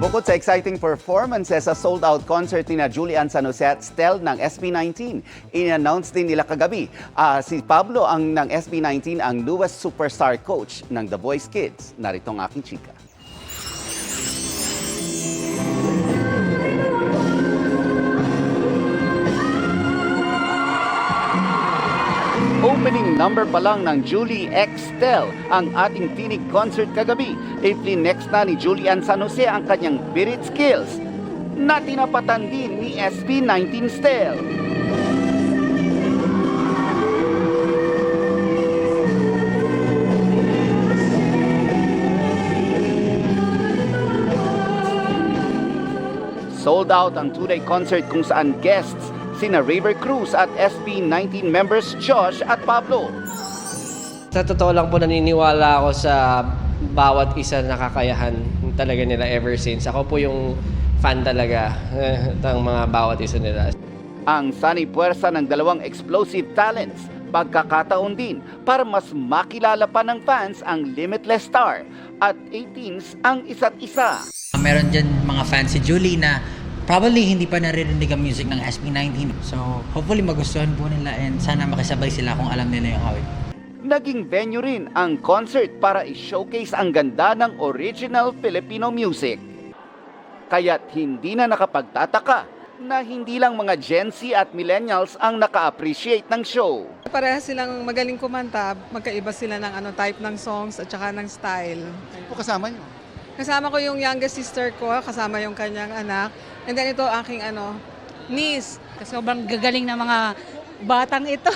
Bukod sa exciting performances sa sold-out concert ni na Julian San Jose at Stel ng SB19, in-announce din nila kagabi si Pablo ng SB19 ang newest superstar coach ng The Voice Kids. Narito ang aking chika. Opening number pa lang ng Julie X Stel ang ating tinig concert kagabi. Next na ni Julian San Jose ang kanyang birit skills na tinapatan din ni SB19 Stel. Sold out ang two-day concert kung saan guests sina Raver Cruz at SB19 members Josh at Pablo. Sa totoo lang po, naniniwala ako sa bawat isa na kakayahan talaga nila ever since. Ako po yung fan talaga ng mga bawat isa nila. Ang sanay puwersa ng dalawang explosive talents, pagkakataon din para mas makilala pa ng fans ang Limitless Star at 18s ang isa't isa. Meron dyan mga fans si Julie na probably hindi pa naririnig ang music ng SB19. So, hopefully magustuhan po nila and sana makisabay sila kung alam nila yung awit. Naging venue rin ang concert para i-showcase ang ganda ng original Filipino music. Kaya't hindi na nakapagtataka na hindi lang mga Gen Z at Millennials ang naka-appreciate ng show. Parehas silang magaling kumanta, magkaiba sila ng type ng songs at saka ng style. Ano kasama nyo? Kasama ko yung youngest sister ko, kasama yung kanyang anak. And then ito aking niece. Sobrang gagaling ng mga batang ito.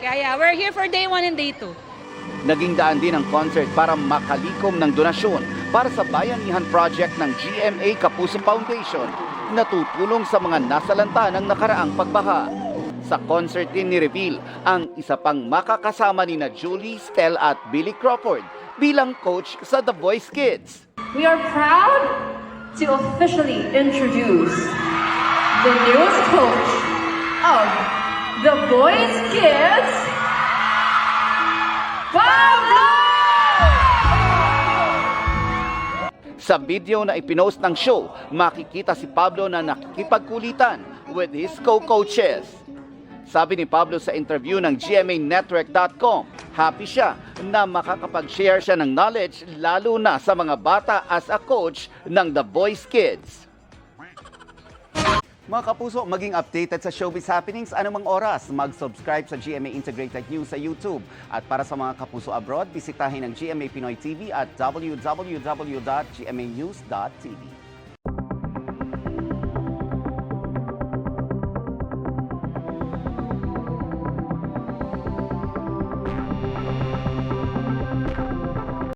Kaya we're here for day 1 and day 2. Naging daan din ang concert para makalikom ng donasyon para sa Bayanihan Project ng GMA Kapuso Foundation na tutulong sa mga nasalanta ng nakaraang pagbaha. Sa concert din ni-reveal ang isa pang makakasama ni na Julie, Stel at Billy Crawford bilang coach sa The Voice Kids. We are proud to officially introduce the newest coach of The Voice Kids, Pablo! Sa video na ipinost ng show, makikita si Pablo na nakikipagkulitan with his co-coaches. Sabi ni Pablo sa interview ng GMAnetwork.com, happy siya na makakapag-share siya ng knowledge lalo na sa mga bata as a coach ng The Voice Kids. Mga kapuso, maging updated sa showbiz happenings anumang oras. Mag-subscribe sa GMA Integrated News sa YouTube. At para sa mga kapuso abroad, bisitahin ang GMA Pinoy TV at www.gmanews.tv.